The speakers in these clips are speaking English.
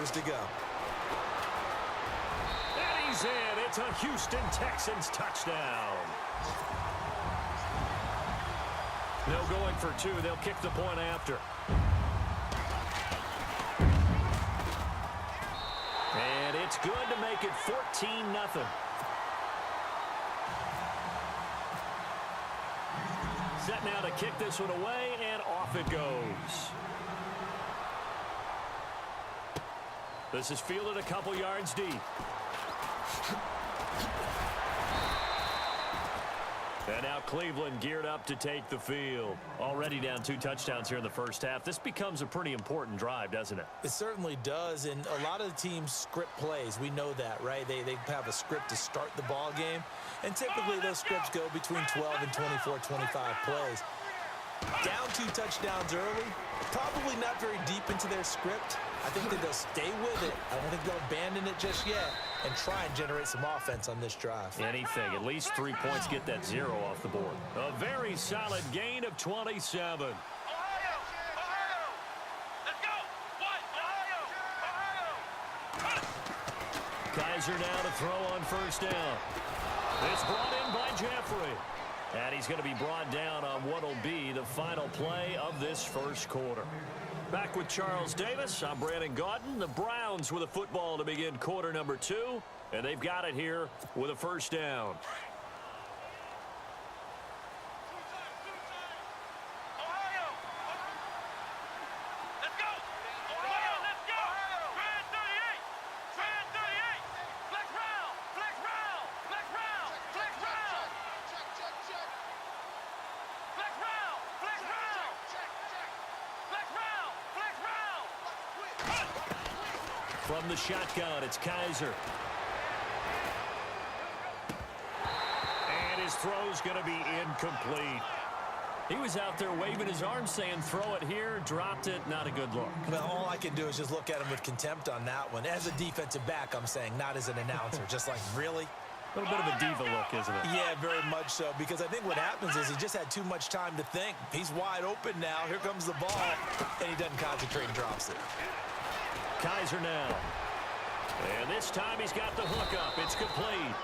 to go. And he's in. It's a Houston Texans touchdown. No going for two. They'll kick the point after. And it's good to make it 14-0. Set now to kick this one away, and off it goes. This is fielded a couple yards deep. And now Cleveland geared up to take the field. Already down 2 touchdowns here in the first half. This becomes a pretty important drive, doesn't it? It certainly does, and a lot of the teams script plays. We know that, right? They have a script to start the ball game, and typically those scripts go between 12 and 24, 25 plays. Down 2 touchdowns early, probably not very deep into their script. I think that they'll stay with it. I don't think they'll abandon it just yet and try and generate some offense on this drive. Anything. At least 3 points, get that 0 off the board. A very solid gain of 27. Ohio! Ohio! Let's go! What? Ohio! Kaiser now to throw on first down. It's brought in by Jeffrey. And he's going to be brought down on what will be the final play of this first quarter. Back with Charles Davis, I'm Brandon Gaudin. The Browns with a football to begin quarter number 2. And they've got it here with a first down. Ohio! Let's go! Ohio, let's go! Trend 38! Trend 38! Flex round! Flex round! Flex round! Flex round! Check, check, check! Flex round! Flex round! Check, check! Flex round! Flex round! From the shotgun, it's Kaiser. And his throw's going to be incomplete. He was out there waving his arms saying, throw it here, dropped it, not a good look. Well, all I can do is just look at him with contempt on that one. As a defensive back, I'm saying, not as an announcer. Just like, really? A little bit of a diva look, isn't it? Yeah, very much so, because I think what happens is he just had too much time to think. He's wide open now. Here comes the ball, and he doesn't concentrate and drops it. Kaiser now. And this time he's got the hook up. It's complete.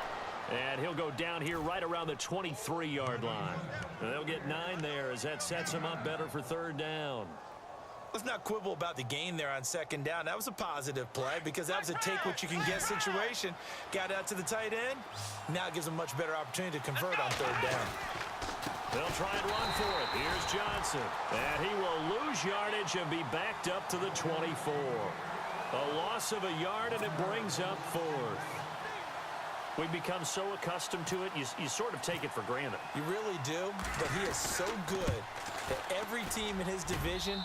And he'll go down here right around the 23-yard line. And they'll get 9 there as that sets him up better for third down. Let's not quibble about the gain there on second down. That was a positive play because that was a take-what-you-can-get situation. Got out to the tight end. Now it gives him a much better opportunity to convert on third down. They'll try and run for it. Here's Johnson. And he will lose yardage and be backed up to the 24. A loss of a yard, and it brings up 4th. We've become so accustomed to it, you sort of take it for granted. You really do, but he is so good that every team in his division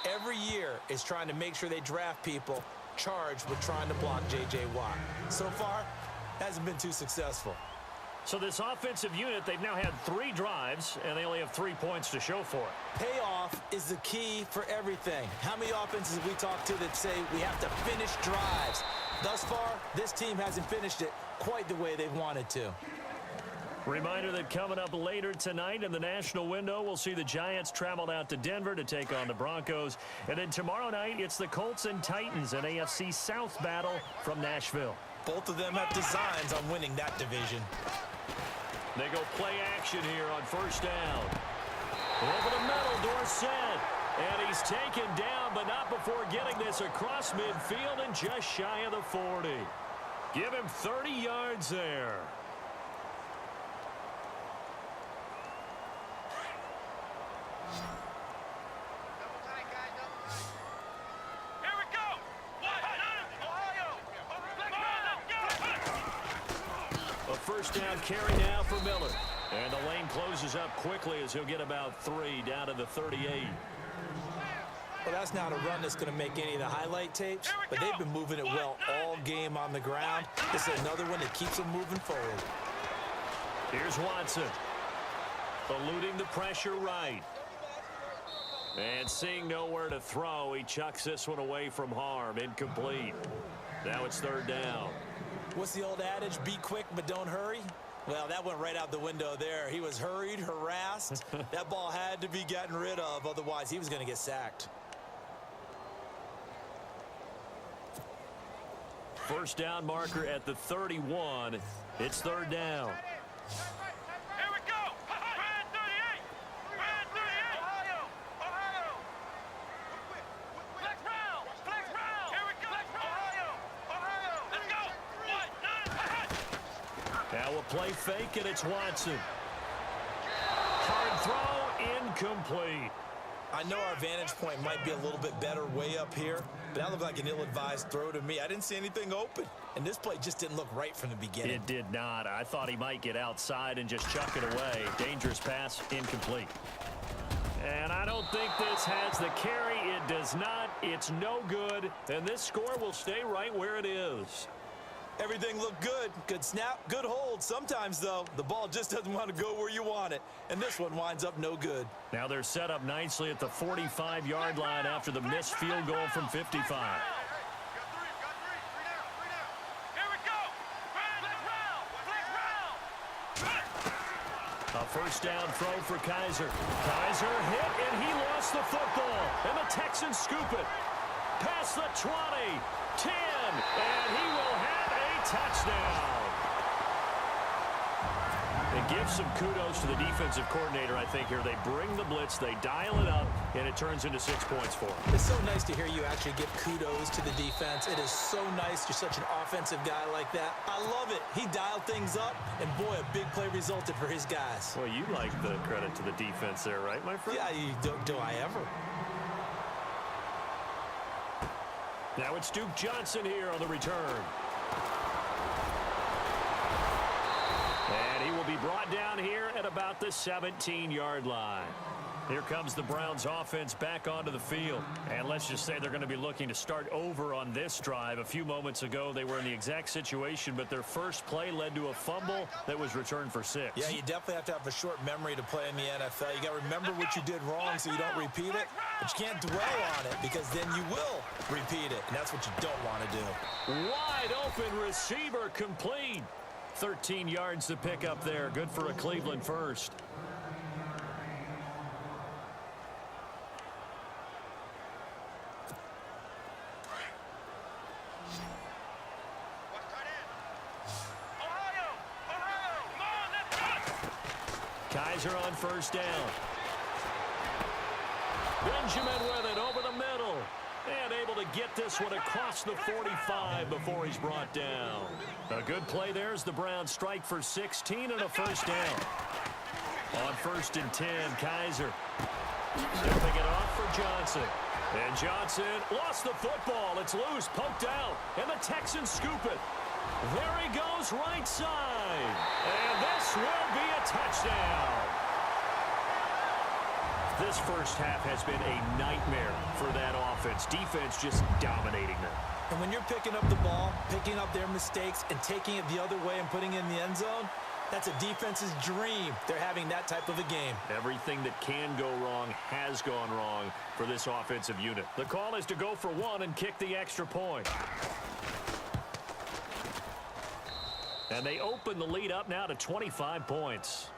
every year is trying to make sure they draft people charged with trying to block J.J. Watt. So far, hasn't been too successful. So this offensive unit, they've now had 3 drives, and they only have 3 points to show for it. Payoff is the key for everything. How many offenses have we talked to that say we have to finish drives? Thus far, this team hasn't finished it quite the way they wanted to. Reminder that coming up later tonight in the national window, we'll see the Giants travel out to Denver to take on the Broncos. And then tomorrow night, it's the Colts and Titans, an AFC South battle from Nashville. Both of them have designs on winning that division. They go play action here on first down. Over the middle, Dorsett. And he's taken down, but not before getting this across midfield and just shy of the 40. Give him 30 yards there. Here we go! What? Ohio! A first down carry now for Miller. And the lane closes up quickly as he'll get about 3 down to the 38. Well, that's not a run that's going to make any of the highlight tapes, but they've been moving it well all game on the ground. This is another one that keeps them moving forward. Here's Watson. Eluding the pressure right. And seeing nowhere to throw, he chucks this one away from harm. Incomplete. Now it's third down. What's the old adage? Be quick, but don't hurry. Well, that went right out the window there. He was hurried, harassed. That ball had to be gotten rid of, otherwise he was going to get sacked. first down marker at the 31. It's third down. Here we go. Red 38. Red 38. Ohio. Flex round. Flex round. Here we go. Ohio. Let's go. 1, 9, Now a play fake, and it's Watson. Hard throw, incomplete. I know our vantage point might be a little bit better way up here, but that looked like an ill-advised throw to me. I didn't see anything open, and this play just didn't look right from the beginning. It did not. I thought he might get outside and just chuck it away. Dangerous pass, incomplete. And I don't think this has the carry. It does not. It's no good, and this score will stay right where it is. Everything looked good. Good snap, good hold. Sometimes, though, the ball just doesn't want to go where you want it, and this one winds up no good. Now they're set up nicely at the 45-yard line after the missed field goal from 55. Here we go. Flex round. A first down throw for Kaiser. Kaiser hit, and he lost the football. And the Texans scoop it. Past the 20, 10, and he will have a touchdown. It gives some kudos to the defensive coordinator, I think, here. They bring the blitz, they dial it up, and it turns into 6 points for them. It's so nice to hear you actually give kudos to the defense. It is so nice. You're such an offensive guy like that. I love it. He dialed things up, and boy, a big play resulted for his guys. Well, you like the credit to the defense there, right, my friend? Yeah, do I ever? Now it's Duke Johnson here on the return. And he will be brought down here at about the 17-yard line. Here comes the Browns offense back onto the field. And let's just say they're going to be looking to start over on this drive. A few moments ago, they were in the exact situation, but their first play led to a fumble that was returned for 6. Yeah, you definitely have to have a short memory to play in the NFL. You got to remember what you did wrong so you don't repeat it, but you can't dwell on it because then you will repeat it, and that's what you don't want to do. Wide open receiver complete. 13 yards to pick up there. Good for a Cleveland first. Kaiser on first down. Benjamin with it over the middle. And able to get this one across the 45 before he's brought down. A good play there as the Browns strike for 16 and a first down. On 1st and 10, Kaiser stepping it off for Johnson. And Johnson lost the football. It's loose, poked out, and the Texans scoop it. There he goes right side. And this will be a touchdown. This first half has been a nightmare for that offense. Defense just dominating them. And when you're picking up the ball, picking up their mistakes, and taking it the other way and putting it in the end zone, that's a defense's dream. They're having that type of a game. Everything that can go wrong has gone wrong for this offensive unit. The call is to go for one and kick the extra point. And they open the lead up now to 25 points.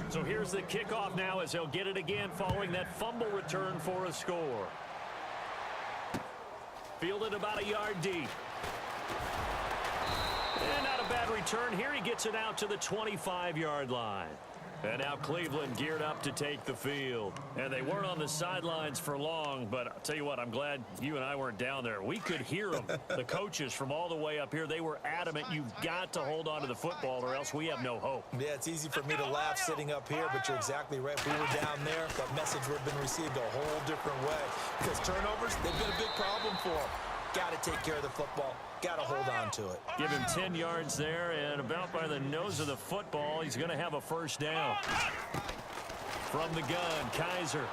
So here's the kickoff now as they'll get it again following that fumble return for a score. Fielded about a yard deep. And not a bad return here. He gets it out to the 25-yard line. And now Cleveland geared up to take the field. And they weren't on the sidelines for long, but I'll tell you what, I'm glad you and I weren't down there. We could hear them. The coaches from all the way up here, they were adamant, you've got to hold on to the football or else we have no hope. Yeah, it's easy for me to laugh sitting up here, but you're exactly right. If we were down there, that message would have been received a whole different way. Because turnovers, they've been a big problem for them. Got to take care of the football. Got to hold on to it. Give him 10 yards there, and about by the nose of the football, he's going to have a first down. From the gun, Kaiser.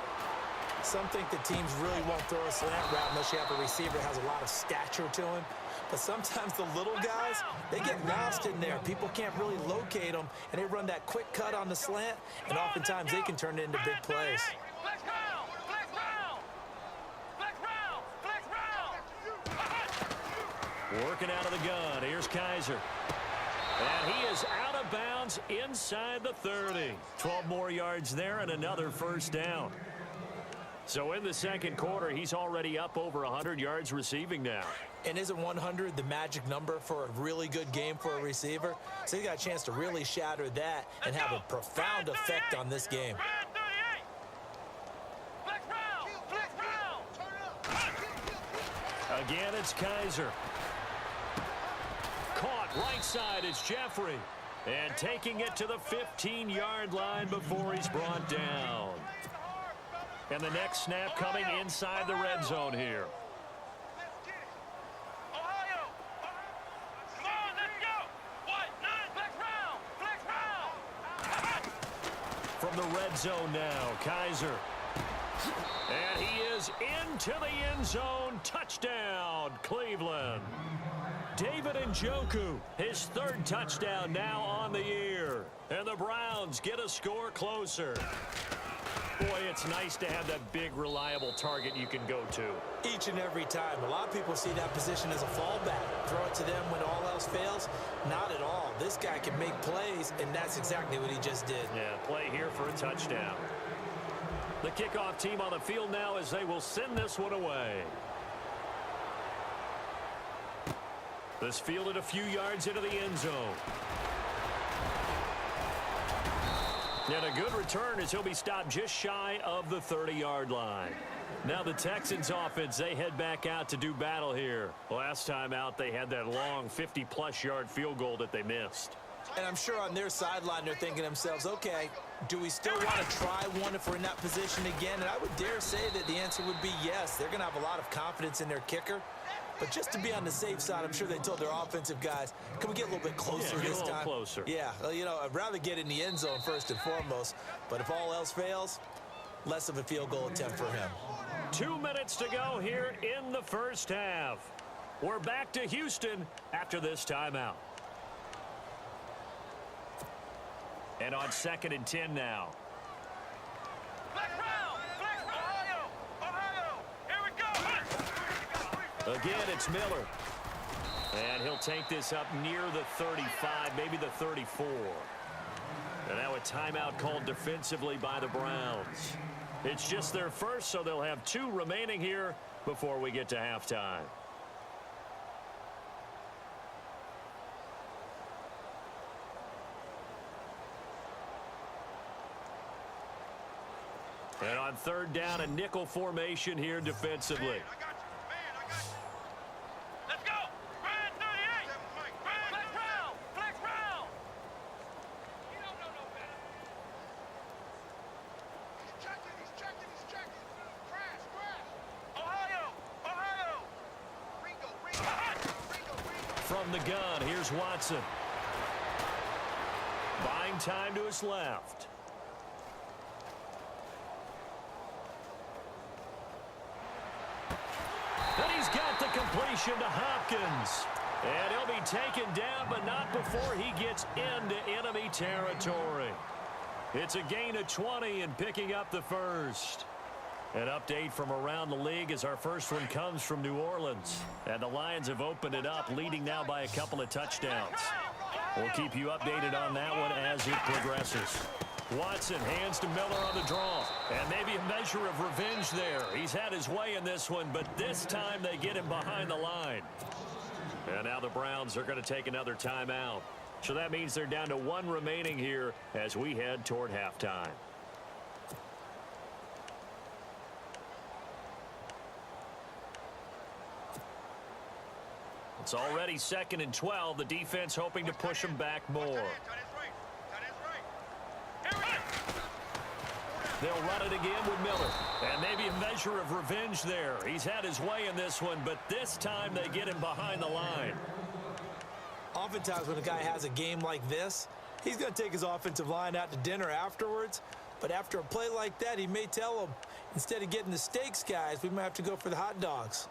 Some think the teams really won't throw a slant route unless you have a receiver that has a lot of stature to him. But sometimes the little guys, they get lost in there. People can't really locate them, and they run that quick cut on the slant, and oftentimes they can turn it into big plays. Flex round! Flex round! Flex round! Flex round! Working out of the gun. Here's Kaiser. And he is out of of bounds inside the 30. 12 more yards there and another first down. So in the second quarter, he's already up over 100 yards receiving now. And isn't 100 the magic number for a really good game for a receiver? So he got a chance to really shatter that and have a profound effect on this game. Again, it's Kaiser. Caught right side, it's Jeffrey. And taking it to the 15-yard line before he's brought down. And the next snap coming inside the red zone here. From the red zone now, Kaiser. And he is into the end zone. Touchdown, Cleveland. David Njoku, his third touchdown now on the year. And the Browns get a score closer. Boy, it's nice to have that big, reliable target you can go to. Each and every time. A lot of people see that position as a fallback. Throw it to them when all else fails. Not at all. This guy can make plays, and that's exactly what he just did. Yeah, play here for a touchdown. The kickoff team on the field now as they will send this one away. This fielded a few yards into the end zone. And a good return as he'll be stopped just shy of the 30-yard line. Now the Texans offense, they head back out to do battle here. Last time out, they had that long 50-plus yard field goal that they missed. And I'm sure on their sideline, they're thinking to themselves, okay, do we still want to try one if we're in that position again? And I would dare say that the answer would be yes. They're going to have a lot of confidence in their kicker. But just to be on the safe side, I'm sure they told their offensive guys, can we get a little bit closer this time? Get a little closer. Yeah, well, you know, I'd rather get in the end zone first and foremost. But if all else fails, less of a field goal attempt for him. 2 minutes to go here in the first half. We're back to Houston after this timeout. And on 2nd and 10 now. Again, it's Miller. And he'll take this up near the 35, maybe the 34. And now a timeout called defensively by the Browns. It's just their first, so they'll have 2 remaining here before we get to halftime. And on 3rd down, a nickel formation here defensively. From the gun, here's Watson. Buying time to his left. And he's got the completion to Hopkins. And he'll be taken down, but not before he gets into enemy territory. It's a gain of 20 and picking up the first. An update from around the league as our first one comes from New Orleans. And the Lions have opened it up, leading now by a couple of touchdowns. We'll keep you updated on that one as it progresses. Watson hands to Miller on the draw. And maybe a measure of revenge there. He's had his way in this one, but this time they get him behind the line. And now the Browns are going to take another timeout. So that means they're down to 1 remaining here as we head toward halftime. It's already 2nd and 12. The defense hoping to push them back more. They'll run it again with Miller. And maybe a measure of revenge there. He's had his way in this one, but this time they get him behind the line. Oftentimes when a guy has a game like this, he's going to take his offensive line out to dinner afterwards. But after a play like that, he may tell them, instead of getting the steaks, guys, we might have to go for the hot dogs.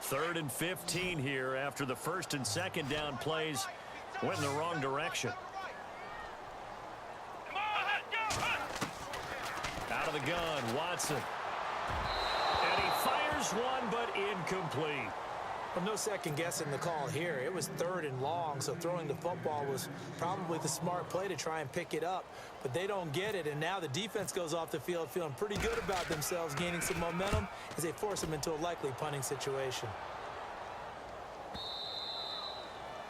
3rd and 15 here after the 1st and 2nd down plays went in the wrong direction. Out of the gun, Watson. And he fires one, but incomplete. Well, no second guessing the call here. It was 3rd and long, so throwing the football was probably the smart play to try and pick it up. But they don't get it, and now the defense goes off the field feeling pretty good about themselves, gaining some momentum as they force them into a likely punting situation.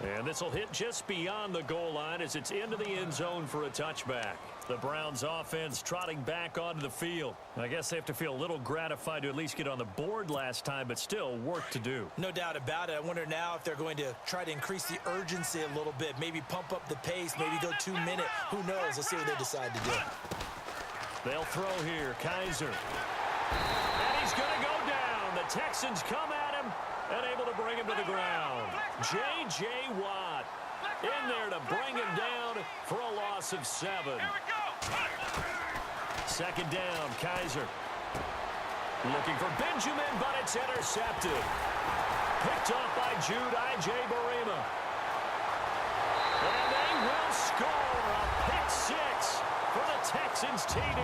And this will hit just beyond the goal line as it's into the end zone for a touchback. The Browns offense trotting back onto the field. I guess they have to feel a little gratified to at least get on the board last time, but still work to do. No doubt about it. I wonder now if they're going to try to increase the urgency a little bit, maybe pump up the pace, maybe go 2-minute. Who knows? Let's see what they decide to do. They'll throw here. Kaiser. And he's going to go down. The Texans come at him and able to bring him to the ground. J.J. Watt in there to bring him down for a loss of 7. Second down, Kaiser. Looking for Benjamin, but it's intercepted. Picked off by Jude I.J. Barima. And they will score a pick 6 for the Texans TD.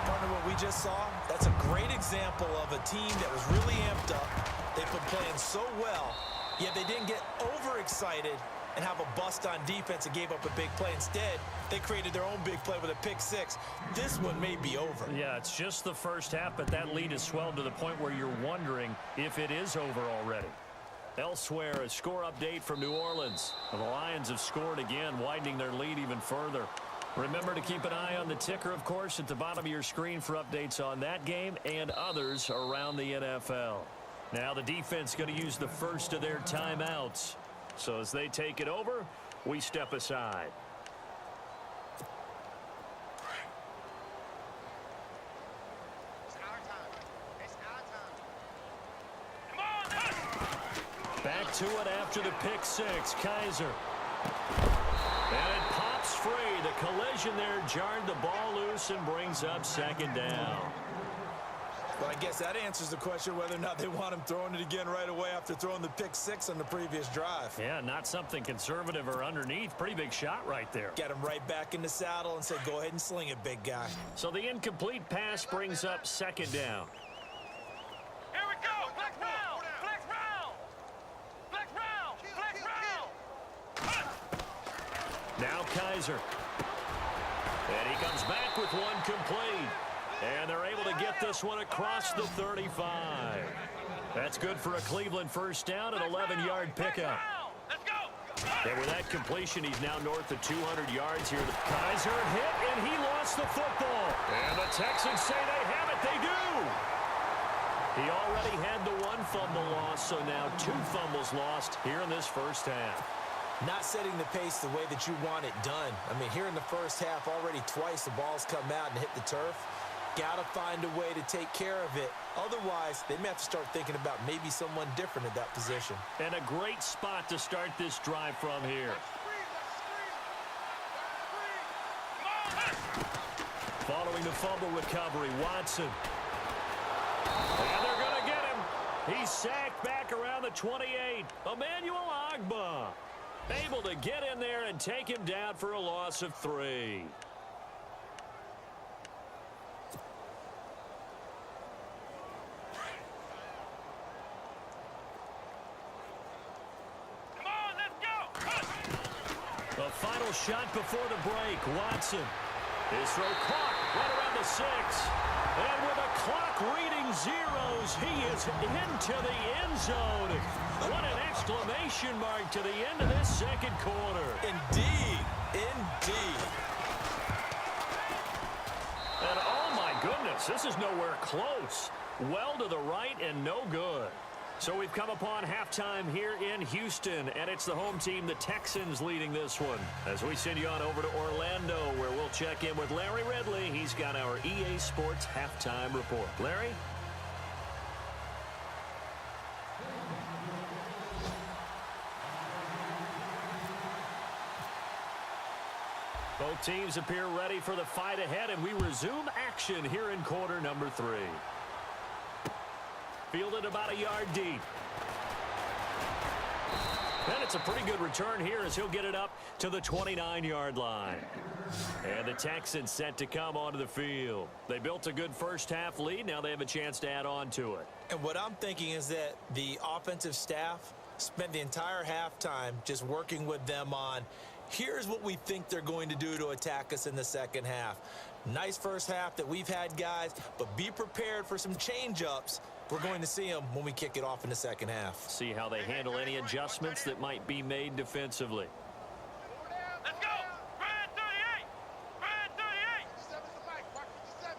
Partner, what we just saw, that's a great example of a team that was really amped up. They've been playing so well, yet they didn't get overexcited and have a bust on defense and gave up a big play. Instead, they created their own big play with a pick 6. This one may be over. Yeah, it's just the first half, but that lead has swelled to the point where you're wondering if it is over already. Elsewhere, a score update from New Orleans. The Lions have scored again, widening their lead even further. Remember to keep an eye on the ticker, of course, at the bottom of your screen for updates on that game and others around the NFL. Now the defense going to use the first of their timeouts. So as they take it over, we step aside. Back to it after the pick 6. Kaiser. And it pops free. The collision there jarred the ball loose and brings up second down. Well, I guess that answers the question whether or not they want him throwing it again right away after throwing the pick 6 on the previous drive. Yeah, not something conservative or underneath. Pretty big shot right there. Get him right back in the saddle and say, go ahead and sling it, big guy. So the incomplete pass brings up second down. Here we go. Flex round. Flex round. Flex round. Flex round. Now Kaiser. And he comes back with one complete. And they're able to get this one across the 35. That's good for a Cleveland first down, an 11-yard pickup. Let's go. And with that completion, he's now north of 200 yards here. The Kaiser hit, and he lost the football. And the Texans say they have it. They do. He already had the one fumble loss, so now 2 fumbles lost here in this first half. Not setting the pace the way that you want it done. I mean, here in the first half, already twice the ball's come out and hit the turf. Got to find a way to take care of it. Otherwise, they may have to start thinking about maybe someone different at that position. And a great spot to start this drive from here. Following the fumble recovery, Watson. And they're going to get him. He's sacked back around the 28. Emmanuel Ogbah able to get in there and take him down for a loss of 3. The final shot before the break. Watson. His throw caught right around the 6. And with the clock reading zeros, he is into the end zone. What an exclamation mark to the end of this second quarter. Indeed. Indeed. And oh my goodness, this is nowhere close. Well to the right and no good. So we've come upon halftime here in Houston, and it's the home team, the Texans, leading this one. As we send you on over to Orlando, where we'll check in with Larry Ridley. He's got our EA Sports halftime report. Larry? Both teams appear ready for the fight ahead, and we resume action here in quarter number 3. Fielded about a yard deep. And it's a pretty good return here as he'll get it up to the 29-yard line. And the Texans set to come onto the field. They built a good first half lead. Now they have a chance to add on to it. And what I'm thinking is that the offensive staff spent the entire halftime just working with them on, here's what we think they're going to do to attack us in the second half. Nice first half that we've had, guys, but be prepared for some change-ups. We're going to see them when we kick it off in the second half. See how they handle any adjustments that might be made defensively. Let's go! Red 38! Red 38! 57's the mic. Mark 57.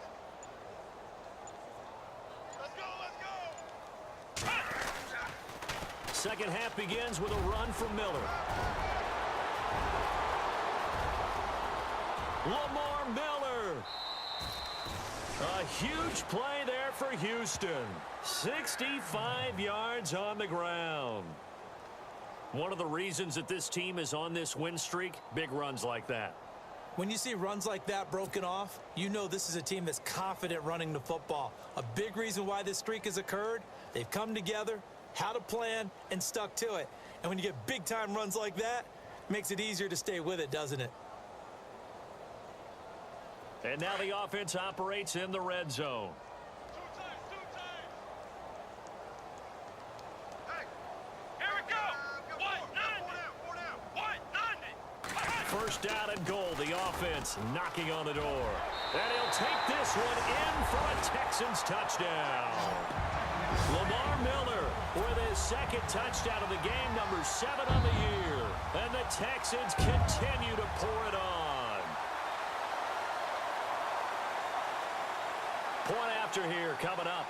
Let's go, Second half begins with a run from Miller. Lamar Miller. A huge play there for Houston. 65 yards on the ground. One of the reasons that this team is on this win streak, big runs like that. When you see runs like that broken off, you know this is a team that's confident running the football. A big reason why this streak has occurred, they've come together, had a plan, and stuck to it. And when you get big-time runs like that, it makes it easier to stay with it, doesn't it? And now the offense operates in the red zone. Here we go! What? First down and goal, the offense knocking on the door. And he'll take this one in for a Texans touchdown. Lamar Miller with his second touchdown of the game, number 7 on the year. And the Texans continue to pour it on. Point after here coming up.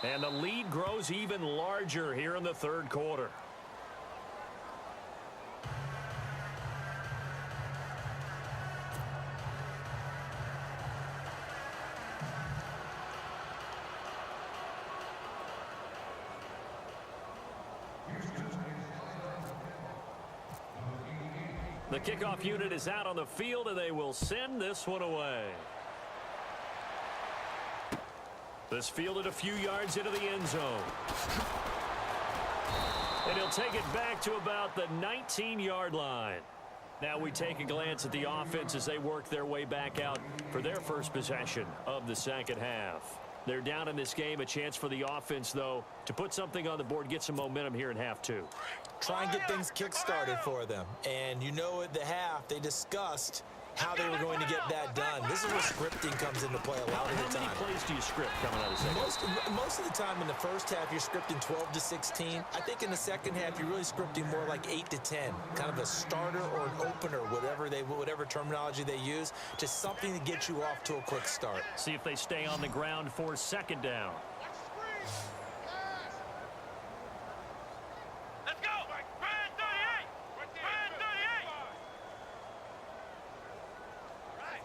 And the lead grows even larger here in the third quarter. The kickoff unit is out on the field, and they will send this one away. This fielded a few yards into the end zone. And he'll take it back to about the 19-yard line. Now we take a glance at the offense as they work their way back out for their first possession of the second half. They're down in this game. A chance for the offense, though, to put something on the board, get some momentum here in half two. Try and get things kick-started for them. And you know at the half, they discussed how they were going to get that done. This is where scripting comes into play a lot of the time. How many plays do you script coming out of the second? Most of the time in the first half, you're scripting 12 to 16. I think in the second half, you're really scripting more like 8 to 10. Kind of a starter or an opener, whatever terminology they use. Just something to get you off to a quick start. See if they stay on the ground for second down. Let's go! Red 38! Red 38! Right.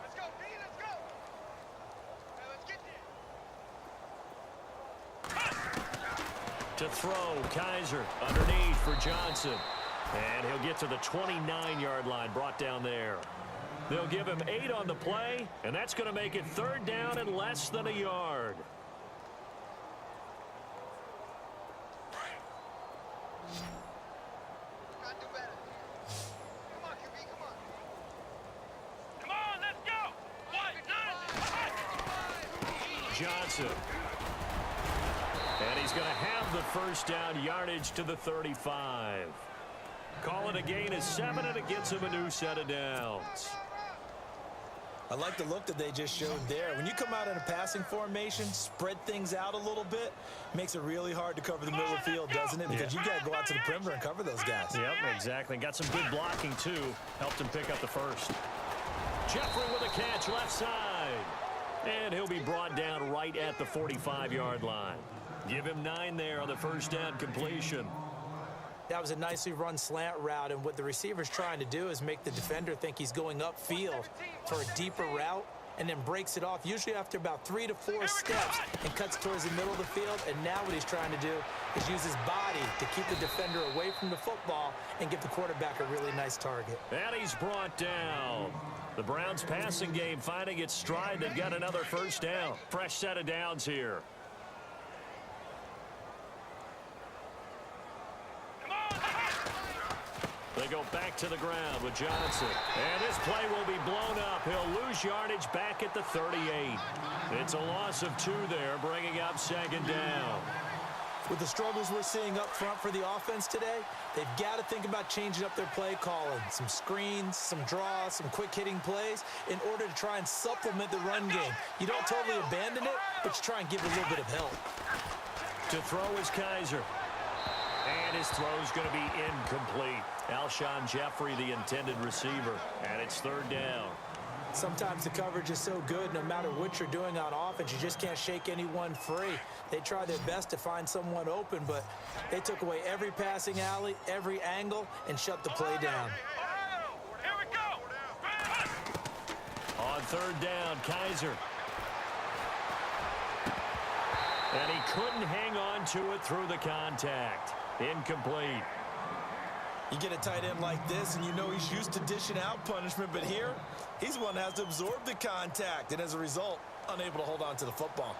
Let's go, B. Let's go. Hey, let's get there. To throw, Kaiser underneath for Johnson. And he'll get to the 29-yard line, brought down there. They'll give him 8 on the play, and that's going to make it third down and less than a yard. Gotta do better. Come on, QB, come on. Come on, let's go! What? Johnson. And he's going to have the first down, yardage to the 35. Call it a gain of 7, and it gets him a new set of downs. I like the look that they just showed there. When you come out in a passing formation, spread things out a little bit, makes it really hard to cover the middle of the field, doesn't it? Because you got to go out to the perimeter and cover those guys. Yep, exactly. Got some good blocking, too. Helped him pick up the first. Jeffrey with a catch left side. And he'll be brought down right at the 45-yard line. Give him 9 there on the first down completion. That was a nicely run slant route, and what the receiver's trying to do is make the defender think he's going upfield for a deeper route, and then breaks it off, usually after about 3 to 4 steps, and cuts towards the middle of the field. And now what he's trying to do is use his body to keep the defender away from the football and give the quarterback a really nice target. And he's brought down. The Browns passing game finding its stride. They've got another first down. Fresh set of downs here. They go back to the ground with Johnson. And this play will be blown up. He'll lose yardage back at the 38. It's a loss of 2 there, bringing up second down. With the struggles we're seeing up front for the offense today, they've got to think about changing up their play calling. Some screens, some draws, some quick-hitting plays in order to try and supplement the run game. You don't totally abandon it, but you try and give it a little bit of help. To throw is Kaiser. And his throw is going to be incomplete. Alshon Jeffrey, the intended receiver. And it's third down. Sometimes the coverage is so good, no matter what you're doing on offense, you just can't shake anyone free. They try their best to find someone open, but they took away every passing alley, every angle, and shut the play down. Here we go. On third down, Kaiser. And he couldn't hang on to it through the contact. Incomplete. You get a tight end like this, and you know he's used to dishing out punishment, but here, he's the one that has to absorb the contact, and as a result, unable to hold on to the football.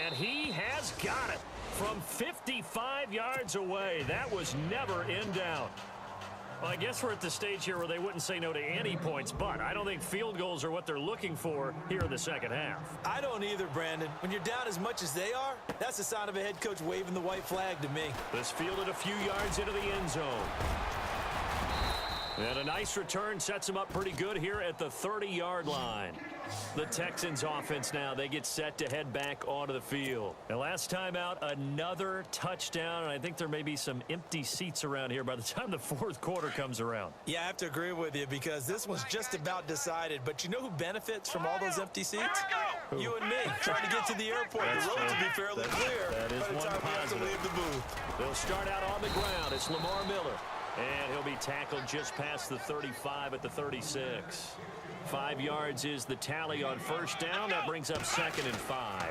And he has got it from 55 yards away. That was never in doubt. Well, I guess we're at the stage here where they wouldn't say no to any points, but I don't think field goals are what they're looking for here in the second half. I don't either, Brandon. When you're down as much as they are, that's the sign of a head coach waving the white flag to me. This fielded a few yards into the end zone. And a nice return sets him up pretty good here at the 30-yard line. The Texans offense now, they get set to head back onto the field. And last time out, another touchdown, and I think there may be some empty seats around here by the time the fourth quarter comes around. Yeah, I have to agree with you because this one's just about decided. But you know who benefits from all those empty seats? You and me, trying to get to the airport. The road will be fairly clear That is by the one time we have to positive. leave the booth. They'll start out on the ground. It's Lamar Miller. And he'll be tackled just past the 35 at the 36. 5 yards is the tally on first down. That brings up 2nd and 5.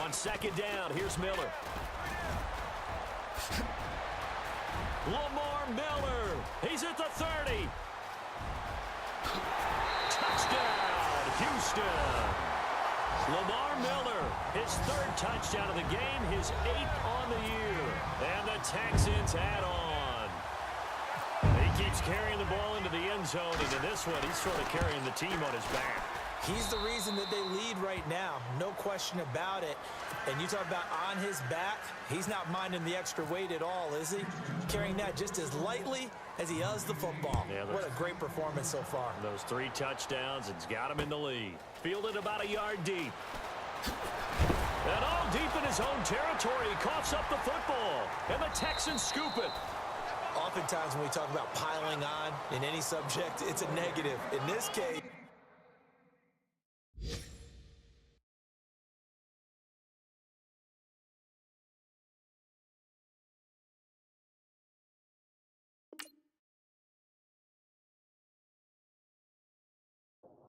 On second down, here's Miller. Lamar Miller. He's at the 30. Touchdown, Houston. Lamar Miller, his 3rd touchdown of the game, his 8th on the year. And the Texans add on. He keeps carrying the ball into the end zone, and in this one, he's sort of carrying the team on his back. He's the reason that they lead right now, no question about it. And you talk about on his back, he's not minding the extra weight at all, is he? Carrying that just as lightly as he does the football. Yeah, what a great performance so far. Those 3 touchdowns, it's got him in the lead. Fielded about a yard deep. And all deep in his own territory, he coughs up the football. And the Texans scoop it. Oftentimes when we talk about piling on in any subject, it's a negative. In this case,